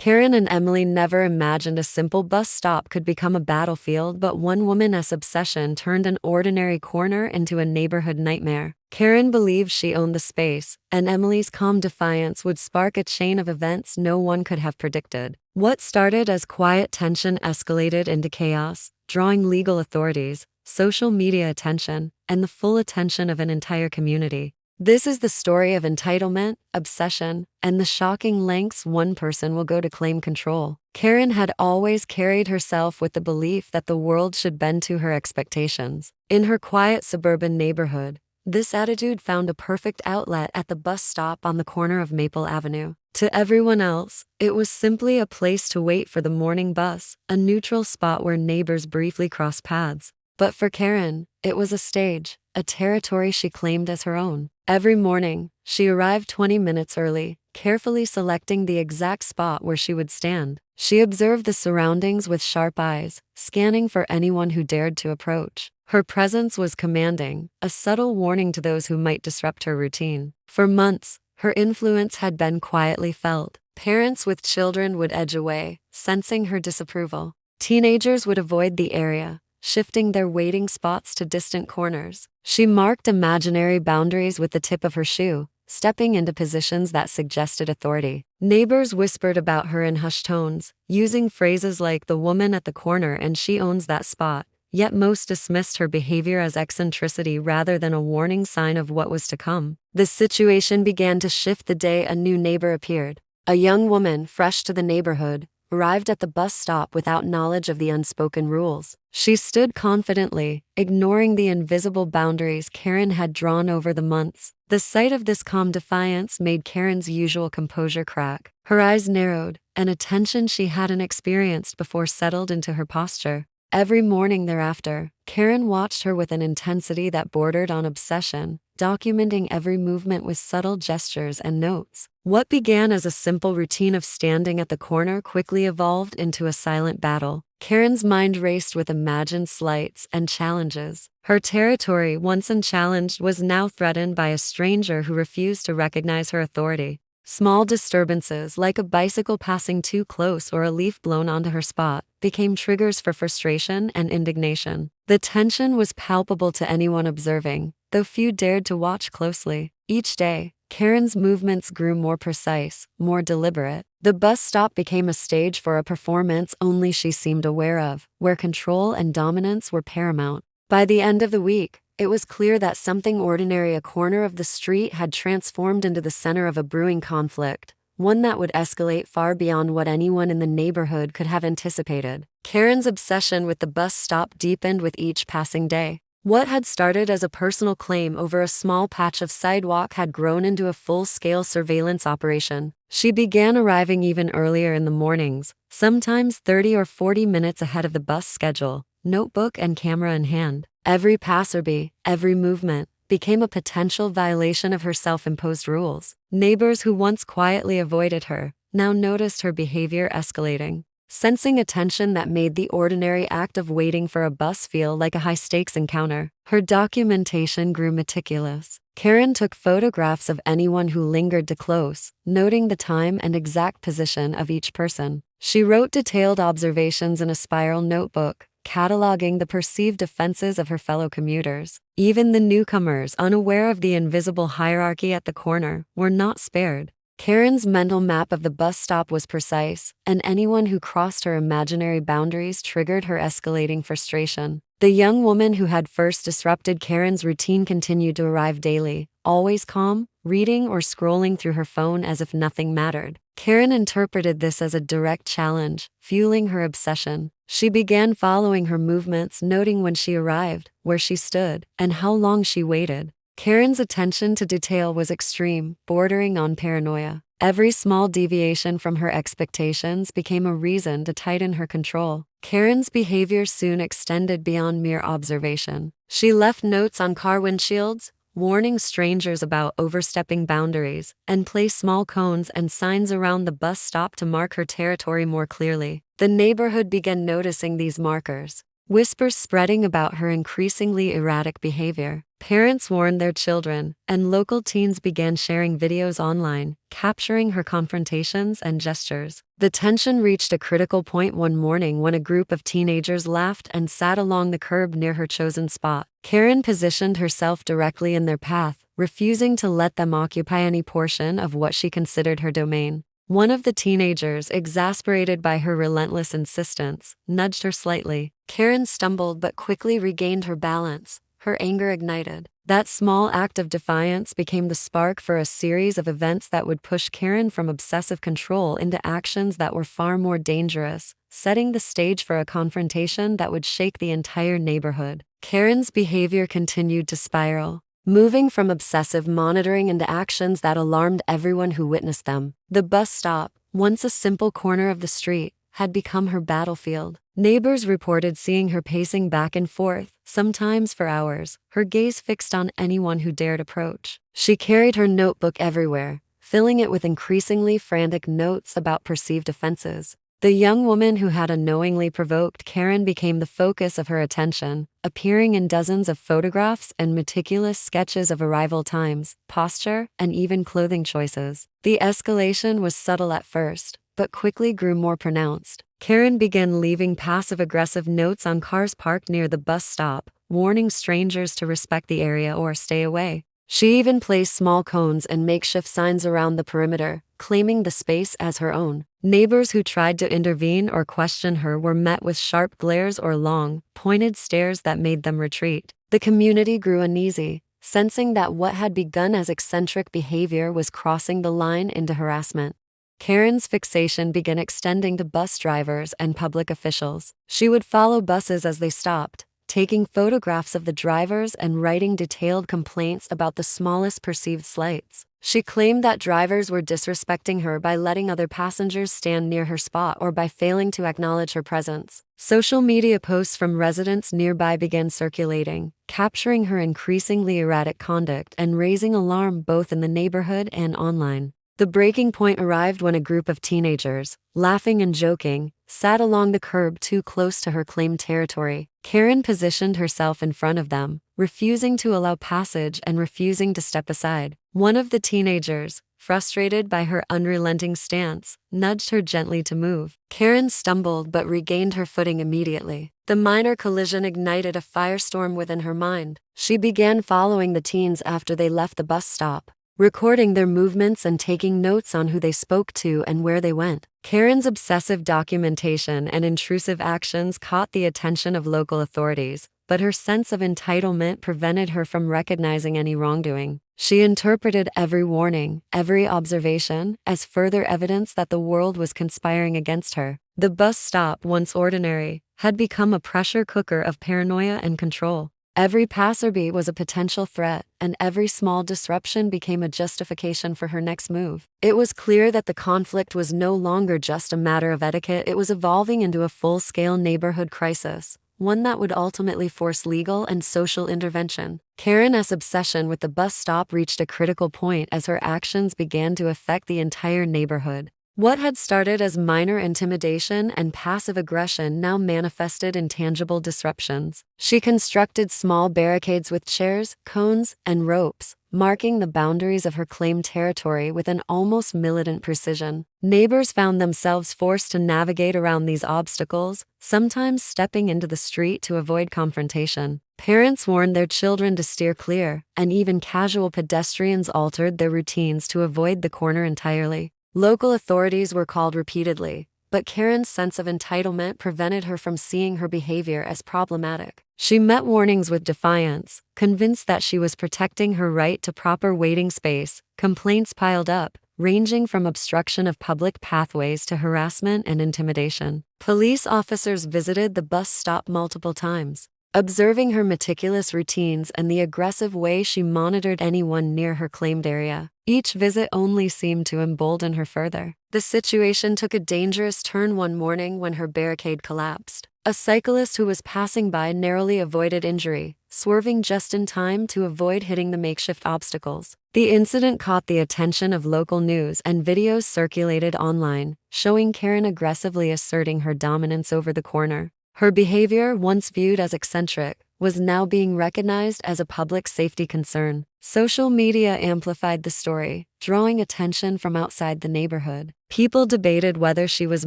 Karen and Emily never imagined a simple bus stop could become a battlefield, but one woman's obsession turned an ordinary corner into a neighborhood nightmare. Karen believed she owned the space, and Emily's calm defiance would spark a chain of events no one could have predicted. What started as quiet tension escalated into chaos, drawing legal authorities, social media attention, and the full attention of an entire community. This is the story of entitlement, obsession, and the shocking lengths one person will go to claim control. Karen had always carried herself with the belief that the world should bend to her expectations. In her quiet suburban neighborhood, this attitude found a perfect outlet at the bus stop on the corner of Maple Avenue. To everyone else, it was simply a place to wait for the morning bus, a neutral spot where neighbors briefly cross paths. But for Karen, it was a stage, a territory she claimed as her own. Every morning, she arrived 20 minutes early, carefully selecting the exact spot where she would stand. She observed the surroundings with sharp eyes, scanning for anyone who dared to approach. Her presence was commanding, a subtle warning to those who might disrupt her routine. For months, her influence had been quietly felt. Parents with children would edge away, sensing her disapproval. Teenagers would avoid the area, shifting their waiting spots to distant corners. She marked imaginary boundaries with the tip of her shoe, stepping into positions that suggested authority. Neighbors whispered about her in hushed tones, using phrases like "the woman at the corner" and "she owns that spot." Yet most dismissed her behavior as eccentricity rather than a warning sign of what was to come. The situation began to shift the day a new neighbor appeared. A young woman, fresh to the neighborhood, arrived at the bus stop without knowledge of the unspoken rules. She stood confidently, ignoring the invisible boundaries Karen had drawn over the months. The sight of this calm defiance made Karen's usual composure crack. Her eyes narrowed, and a tension she hadn't experienced before settled into her posture. Every morning thereafter, Karen watched her with an intensity that bordered on obsession, documenting every movement with subtle gestures and notes. What began as a simple routine of standing at the corner quickly evolved into a silent battle. Karen's mind raced with imagined slights and challenges. Her territory, once unchallenged, was now threatened by a stranger who refused to recognize her authority. Small disturbances, like a bicycle passing too close or a leaf blown onto her spot, became triggers for frustration and indignation. The tension was palpable to anyone observing, though few dared to watch closely. Each day, Karen's movements grew more precise, more deliberate. The bus stop became a stage for a performance only she seemed aware of, where control and dominance were paramount. By the end of the week, it was clear that something ordinary, a corner of the street, had transformed into the center of a brewing conflict, one that would escalate far beyond what anyone in the neighborhood could have anticipated. Karen's obsession with the bus stop deepened with each passing day. What had started as a personal claim over a small patch of sidewalk had grown into a full-scale surveillance operation. She began arriving even earlier in the mornings, sometimes 30 or 40 minutes ahead of the bus schedule, notebook and camera in hand. Every passerby, every movement, became a potential violation of her self-imposed rules. Neighbors who once quietly avoided her now noticed her behavior escalating, sensing a tension that made the ordinary act of waiting for a bus feel like a high-stakes encounter. Her documentation grew meticulous. Karen took photographs of anyone who lingered too close, noting the time and exact position of each person. She wrote detailed observations in a spiral notebook, cataloging the perceived offenses of her fellow commuters. Even the newcomers, unaware of the invisible hierarchy at the corner, were not spared. Karen's mental map of the bus stop was precise, and anyone who crossed her imaginary boundaries triggered her escalating frustration. The young woman who had first disrupted Karen's routine continued to arrive daily, always calm, reading or scrolling through her phone as if nothing mattered. Karen interpreted this as a direct challenge, fueling her obsession. She began following her movements, noting when she arrived, where she stood, and how long she waited. Karen's attention to detail was extreme, bordering on paranoia. Every small deviation from her expectations became a reason to tighten her control. Karen's behavior soon extended beyond mere observation. She left notes on car windshields, warning strangers about overstepping boundaries, and placed small cones and signs around the bus stop to mark her territory more clearly. The neighborhood began noticing these markers. whispers spreading about her increasingly erratic behavior. Parents warned their children, and local teens began sharing videos online, capturing her confrontations and gestures. The tension reached a critical point one morning when a group of teenagers laughed and sat along the curb near her chosen spot. Karen positioned herself directly in their path, refusing to let them occupy any portion of what she considered her domain. One of the teenagers, exasperated by her relentless insistence, nudged her slightly. Karen stumbled but quickly regained her balance, her anger ignited. That small act of defiance became the spark for a series of events that would push Karen from obsessive control into actions that were far more dangerous, setting the stage for a confrontation that would shake the entire neighborhood. Karen's behavior continued to spiral, moving from obsessive monitoring into actions that alarmed everyone who witnessed them. The bus stop, once a simple corner of the street, had become her battlefield. Neighbors reported seeing her pacing back and forth, sometimes for hours, her gaze fixed on anyone who dared approach. She carried her notebook everywhere, filling it with increasingly frantic notes about perceived offenses. The young woman who had unknowingly provoked Karen became the focus of her attention, appearing in dozens of photographs and meticulous sketches of arrival times, posture, and even clothing choices. The escalation was subtle at first, but quickly grew more pronounced. Karen began leaving passive-aggressive notes on cars parked near the bus stop, warning strangers to respect the area or stay away. She even placed small cones and makeshift signs around the perimeter, claiming the space as her own. Neighbors who tried to intervene or question her were met with sharp glares or long, pointed stares that made them retreat. The community grew uneasy, sensing that what had begun as eccentric behavior was crossing the line into harassment. Karen's fixation began extending to bus drivers and public officials. She would follow buses as they stopped, taking photographs of the drivers and writing detailed complaints about the smallest perceived slights. She claimed that drivers were disrespecting her by letting other passengers stand near her spot or by failing to acknowledge her presence. Social media posts from residents nearby began circulating, capturing her increasingly erratic conduct and raising alarm both in the neighborhood and online. The breaking point arrived when a group of teenagers, laughing and joking, sat along the curb too close to her claimed territory. Karen positioned herself in front of them, refusing to allow passage and refusing to step aside. One of the teenagers, frustrated by her unrelenting stance, nudged her gently to move. Karen stumbled but regained her footing immediately. The minor collision ignited a firestorm within her mind. She began following the teens after they left the bus stop, recording their movements and taking notes on who they spoke to and where they went. Karen's obsessive documentation and intrusive actions caught the attention of local authorities, but her sense of entitlement prevented her from recognizing any wrongdoing. She interpreted every warning, every observation, as further evidence that the world was conspiring against her. The bus stop, once ordinary, had become a pressure cooker of paranoia and control. Every passerby was a potential threat, and every small disruption became a justification for her next move. It was clear that the conflict was no longer just a matter of etiquette, it was evolving into a full-scale neighborhood crisis, one that would ultimately force legal and social intervention. Karen's obsession with the bus stop reached a critical point as her actions began to affect the entire neighborhood. What had started as minor intimidation and passive aggression now manifested in tangible disruptions. She constructed small barricades with chairs, cones, and ropes, marking the boundaries of her claimed territory with an almost militant precision. Neighbors found themselves forced to navigate around these obstacles, sometimes stepping into the street to avoid confrontation. Parents warned their children to steer clear, and even casual pedestrians altered their routines to avoid the corner entirely. Local authorities were called repeatedly, but Karen's sense of entitlement prevented her from seeing her behavior as problematic. She met warnings with defiance, convinced that she was protecting her right to proper waiting space. Complaints piled up, ranging from obstruction of public pathways to harassment and intimidation. Police officers visited the bus stop multiple times, observing her meticulous routines and the aggressive way she monitored anyone near her claimed area. Each visit only seemed to embolden her further. The situation took a dangerous turn one morning when her barricade collapsed. A cyclist who was passing by narrowly avoided injury, swerving just in time to avoid hitting the makeshift obstacles. The incident caught the attention of local news and videos circulated online, showing Karen aggressively asserting her dominance over the corner. Her behavior, once viewed as eccentric, was now being recognized as a public safety concern. Social media amplified the story, drawing attention from outside the neighborhood. People debated whether she was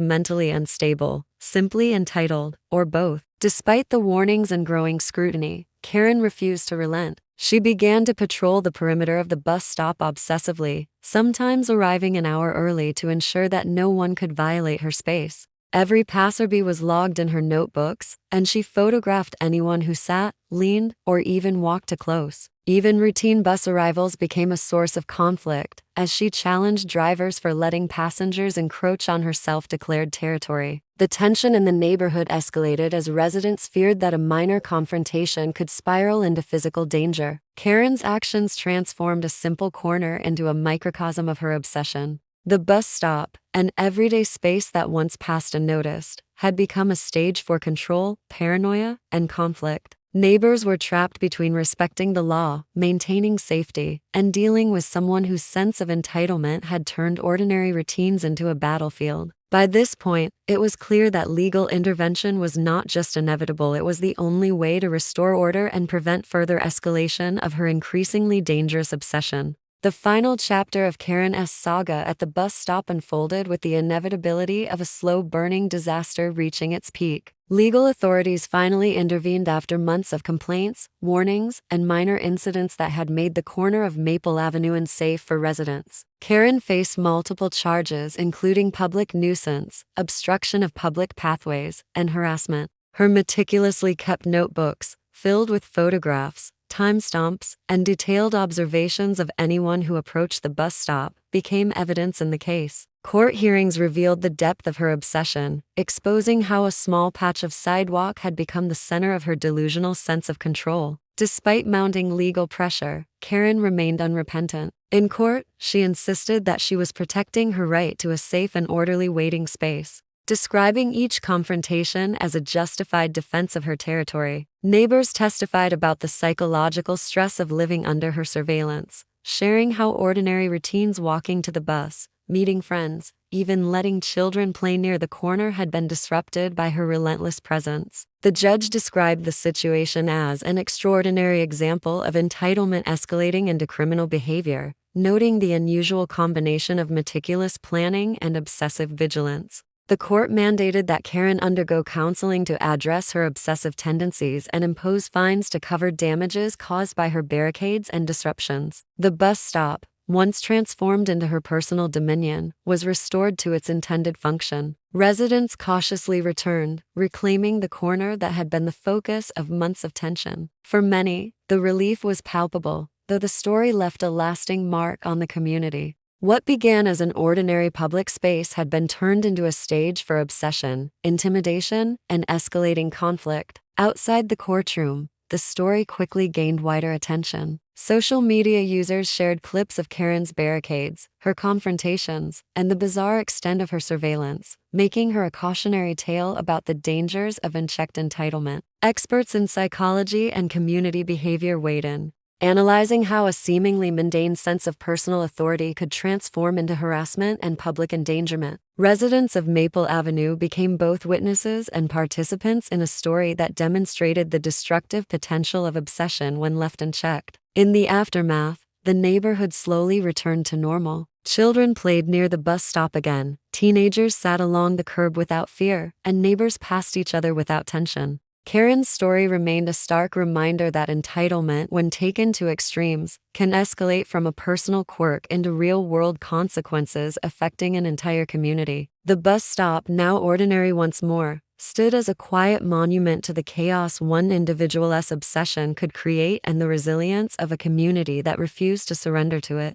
mentally unstable, simply entitled, or both. Despite the warnings and growing scrutiny, Karen refused to relent. She began to patrol the perimeter of the bus stop obsessively, sometimes arriving an hour early to ensure that no one could violate her space. Every passerby was logged in her notebooks, and she photographed anyone who sat, leaned, or even walked too close. Even routine bus arrivals became a source of conflict, as she challenged drivers for letting passengers encroach on her self-declared territory. The tension in the neighborhood escalated as residents feared that a minor confrontation could spiral into physical danger. Karen's actions transformed a simple corner into a microcosm of her obsession. The bus stop, an everyday space that once passed unnoticed, had become a stage for control, paranoia, and conflict. Neighbors were trapped between respecting the law, maintaining safety, and dealing with someone whose sense of entitlement had turned ordinary routines into a battlefield. By this point, it was clear that legal intervention was not just inevitable, it was the only way to restore order and prevent further escalation of her increasingly dangerous obsession. The final chapter of Karen's saga at the bus stop unfolded with the inevitability of a slow-burning disaster reaching its peak. Legal authorities finally intervened after months of complaints, warnings, and minor incidents that had made the corner of Maple Avenue unsafe for residents. Karen faced multiple charges, including public nuisance, obstruction of public pathways, and harassment. Her meticulously kept notebooks, filled with photographs, timestamps, and detailed observations of anyone who approached the bus stop, became evidence in the case. Court hearings revealed the depth of her obsession, exposing how a small patch of sidewalk had become the center of her delusional sense of control. Despite mounting legal pressure, Karen remained unrepentant. In court, she insisted that she was protecting her right to a safe and orderly waiting space, describing each confrontation as a justified defense of her territory. Neighbors testified about the psychological stress of living under her surveillance, sharing how ordinary routines, walking to the bus, meeting friends, even letting children play near the corner, had been disrupted by her relentless presence. The judge described the situation as an extraordinary example of entitlement escalating into criminal behavior, noting the unusual combination of meticulous planning and obsessive vigilance. The court mandated that Karen undergo counseling to address her obsessive tendencies and impose fines to cover damages caused by her barricades and disruptions. The bus stop, once transformed into her personal dominion, was restored to its intended function. Residents cautiously returned, reclaiming the corner that had been the focus of months of tension. For many, the relief was palpable, though the story left a lasting mark on the community. What began as an ordinary public space had been turned into a stage for obsession, intimidation, and escalating conflict. Outside the courtroom, the story quickly gained wider attention. Social media users shared clips of Karen's barricades, her confrontations, and the bizarre extent of her surveillance, making her a cautionary tale about the dangers of unchecked entitlement. Experts in psychology and community behavior weighed in, analyzing how a seemingly mundane sense of personal authority could transform into harassment and public endangerment. Residents of Maple Avenue became both witnesses and participants in a story that demonstrated the destructive potential of obsession when left unchecked. In the aftermath, the neighborhood slowly returned to normal. Children played near the bus stop again, teenagers sat along the curb without fear, and neighbors passed each other without tension. Karen's story remained a stark reminder that entitlement, when taken to extremes, can escalate from a personal quirk into real-world consequences affecting an entire community. The bus stop, now ordinary once more, stood as a quiet monument to the chaos one individual's obsession could create and the resilience of a community that refused to surrender to it.